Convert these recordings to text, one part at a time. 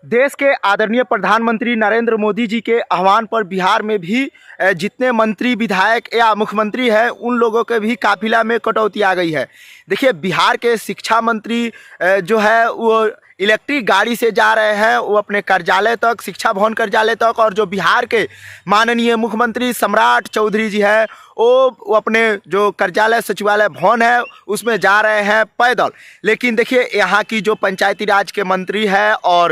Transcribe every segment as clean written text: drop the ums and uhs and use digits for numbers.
देश के आदरणीय प्रधानमंत्री नरेंद्र मोदी जी के आह्वान पर बिहार में भी जितने मंत्री विधायक या मुख्यमंत्री हैं उन लोगों के भी काफिला में कटौती आ गई है। देखिए, बिहार के शिक्षा मंत्री जो है वो इलेक्ट्रिक गाड़ी से जा रहे हैं, वो अपने कार्यालय तक, शिक्षा भवन कार्यालय तक। और जो बिहार के माननीय मुख्यमंत्री सम्राट चौधरी जी हैं वो अपने जो कार्यालय सचिवालय भवन है उसमें जा रहे हैं पैदल। लेकिन देखिए, यहाँ की जो पंचायती राज के मंत्री है और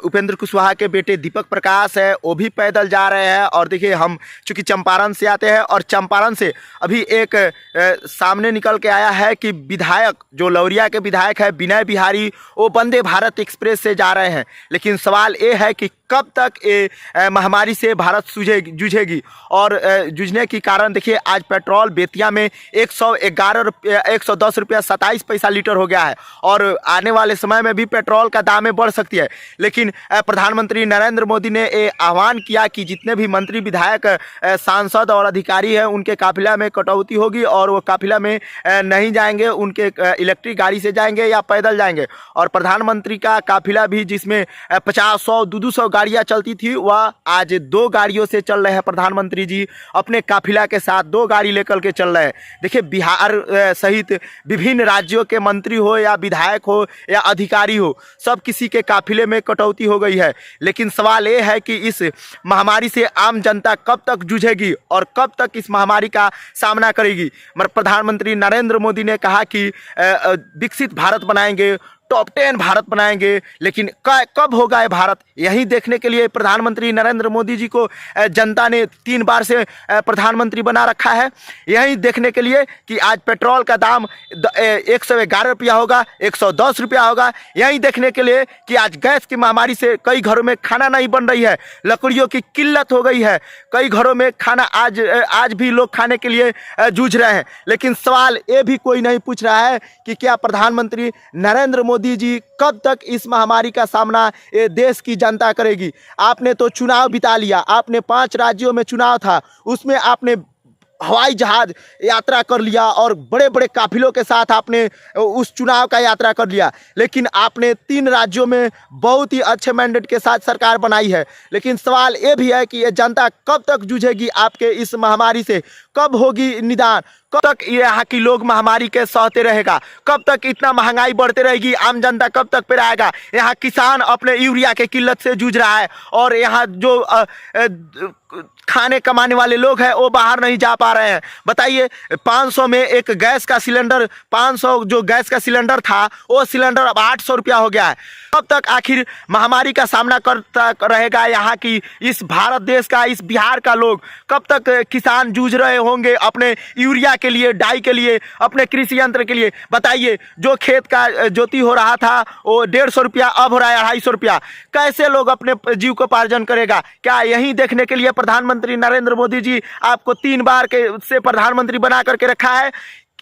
उपेंद्र कुशवाहा के बेटे दीपक प्रकाश है वो भी पैदल जा रहे हैं। और देखिए, हम चूँकि चंपारण से आते हैं और चंपारण से अभी एक सामने निकल के आया है कि विधायक जो लौरिया के विधायक है विनय बिहारी वो वंदे भारत एक्सप्रेस से जा रहे हैं। लेकिन सवाल ये है कि कब तक ये महामारी से भारत जूझेगी। और जूझने के कारण देखिए, आज पेट्रोल बेतिया में 110 रुपया 27 पैसा लीटर हो गया है और आने वाले समय में भी पेट्रोल का दाम बढ़ सकती है। लेकिन प्रधानमंत्री नरेंद्र मोदी ने ये आह्वान किया कि जितने भी मंत्री विधायक सांसद और अधिकारी हैं उनके काफिला में कटौती होगी और वो काफिला में नहीं जाएंगे, उनके इलेक्ट्रिक गाड़ी से जाएंगे या पैदल जाएंगे। और प्रधानमंत्री का काफिला भी जिसमें 50, 100, 200 गाड़ियाँ चलती थी वह आज 2 गाड़ियों से चल रहे हैं। प्रधानमंत्री जी अपने काफिला के साथ 2 गाड़ी लेकर के चल रहे हैं। देखिए, बिहार सहित विभिन्न राज्यों के मंत्री हो या विधायक हो या अधिकारी हो, सब किसी के काफिले में कटौती हो गई है। लेकिन सवाल ये है कि इस महामारी से आम जनता कब तक जूझेगी और कब तक इस महामारी का सामना करेगी। प्रधानमंत्री नरेंद्र मोदी ने कहा कि विकसित भारत बनाएंगे, टॉप 10 भारत बनाएंगे। लेकिन कब होगा ये भारत, यही देखने के लिए प्रधानमंत्री नरेंद्र मोदी जी को जनता ने 3 बार से प्रधानमंत्री बना रखा है। यही देखने के लिए कि आज पेट्रोल का दाम 111 रुपया होगा, 110 रुपया होगा। यही देखने के लिए कि आज गैस की महामारी से कई घरों में खाना नहीं बन रही है, लकड़ियों की किल्लत हो गई है। कई घरों में खाना आज भी लोग खाने के लिए जूझ रहे हैं। लेकिन सवाल ये भी कोई नहीं पूछ रहा है कि क्या प्रधानमंत्री नरेंद्र मोदी जी कब तक इस महामारी का सामना ये देश की जनता करेगी। आपने तो चुनाव बिता लिया, आपने 5 राज्यों में चुनाव था, उसमें आपने हवाई जहाज यात्रा कर लिया और बड़े बड़े काफिलों के साथ आपने उस चुनाव का यात्रा कर लिया। लेकिन आपने 3 राज्यों में बहुत ही अच्छे मैंडेट के साथ सरकार बनाई है। लेकिन सवाल ये भी है कि ये जनता कब तक जूझेगी आपके इस महामारी से, कब होगी निदान, कब तक यहाँ की लोग महामारी के सहते रहेगा, कब तक इतना महंगाई बढ़ते रहेगी, आम जनता कब तक पे रहेगा। यहाँ किसान अपने यूरिया के किल्लत से जूझ रहा है और यहाँ जो खाने कमाने वाले लोग हैं वो बाहर नहीं जा पा रहे हैं। बताइए, 500 में एक गैस का सिलेंडर, 500 जो गैस का सिलेंडर था वो सिलेंडर अब 800 रुपया हो गया है। कब तक आखिर महामारी का सामना करता रहेगा यहाँ की इस भारत देश का, इस बिहार का लोग, कब तक किसान जूझ रहे होंगे अपने यूरिया के लिए, डाई के लिए, अपने कृषि यंत्र के लिए। बताइए, जो खेत का जोती हो रहा था वो 150 रुपया अब हो रहा है 250 रुपया। कैसे लोग अपने जीविकोपार्जन करेगा। क्या यही देखने के लिए प्रधानमंत्री नरेंद्र मोदी जी आपको 3 बार के से प्रधानमंत्री बना करके रखा है?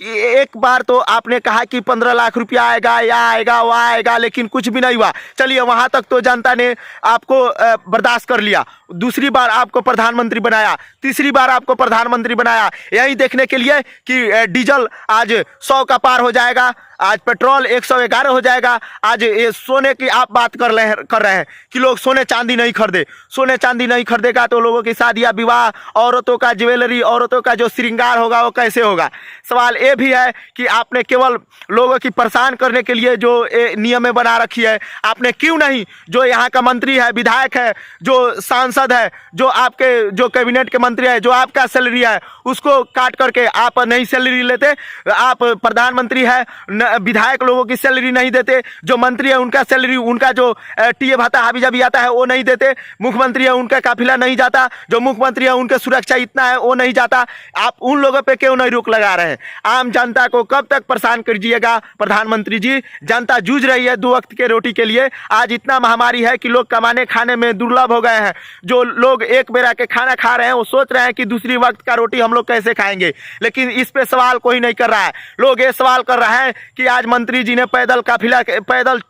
एक बार तो आपने कहा कि 15 लाख रुपया आएगा, या आएगा वहाँ आएगा, लेकिन कुछ भी नहीं हुआ। चलिए, वहाँ तक तो जनता ने आपको बर्दाश्त कर लिया। दूसरी बार आपको प्रधानमंत्री बनाया, तीसरी बार आपको प्रधानमंत्री बनाया, यही देखने के लिए कि डीजल आज 100 का पार हो जाएगा, आज पेट्रोल 111 हो जाएगा। आज ये सोने की आप बात कर रहे हैं कि लोग सोने चांदी नहीं खरीदे। सोने चांदी नहीं खरीदेगा तो लोगों की शादियाँ विवाह, औरतों का ज्वेलरी, औरतों का जो श्रृंगार होगा वो कैसे होगा। सवाल ये भी है कि आपने केवल लोगों की परेशान करने के लिए जो नियम बना रखी है, आपने क्यों नहीं जो यहाँ का मंत्री है, विधायक है, जो सांसद है, जो आपके जो कैबिनेट के मंत्री है, जो आपका सैलरी है उसको काट करके आप नहीं सैलरी लेते। आप प्रधानमंत्री है, विधायक लोगों की सैलरी नहीं देते, जो मंत्री है उनका सैलरी, उनका जो टीए भाता हाबी जाबी आता है वो नहीं देते, मुख्यमंत्री है उनका काफिला नहीं जाता, जो मुख्यमंत्री है उनका सुरक्षा इतना है वो नहीं जाता। आप उन लोगों पे क्यों नहीं रोक लगा रहे हैं? आम जनता को कब तक परेशान कीजिएगा प्रधानमंत्री जी। जनता जूझ रही है 2 वक्त के रोटी के लिए। आज इतना महामारी है कि लोग कमाने खाने में दुर्लभ हो गए हैं। जो लोग एक बेरा के खाना खा रहे हैं वो सोच रहे हैं कि दूसरी वक्त का रोटी हम लोग कैसे खाएंगे। लेकिन इस पे सवाल कोई नहीं कर रहा है। लोग ये सवाल कर रहे हैं कि आज मंत्री जी ने पैदल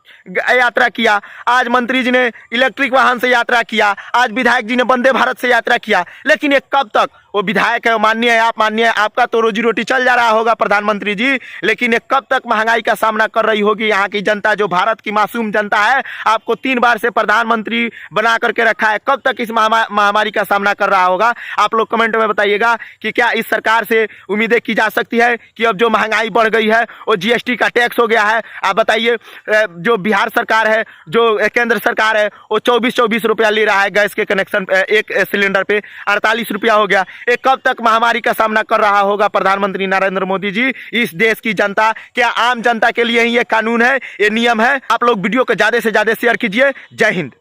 यात्रा किया, आज मंत्री जी ने इलेक्ट्रिक वाहन से यात्रा किया, आज विधायक जी ने वंदे भारत से यात्रा किया, लेकिन ये कब तक? वो विधायक है, माननीय है, आप माननीय है, आपका तो रोजी रोटी चल जा रहा होगा प्रधानमंत्री जी, लेकिन ये कब तक महंगाई का सामना कर रही होगी यहाँ की जनता, जो भारत की मासूम जनता है? आपको 3 बार से प्रधानमंत्री बना करके रखा है, कब तक इस महामारी का सामना कर रहा होगा? आप लोग कमेंट में बताइएगा कि क्या इस सरकार से उम्मीदें की जा सकती है कि अब जो महंगाई बढ़ गई है, वो जीएसटी का टैक्स हो गया है। आप बताइए, जो बिहार सरकार है, जो केंद्र सरकार है, वो 24 रुपया ले रहा है गैस के कनेक्शन, एक सिलेंडर पे 48 रुपया हो गया। ये कब तक महामारी का सामना कर रहा होगा प्रधानमंत्री नरेंद्र मोदी जी, इस देश की जनता? क्या आम जनता के लिए ही ये कानून है, ये नियम है? आप लोग वीडियो को ज्यादा से ज्यादा शेयर कीजिए। जय हिंद।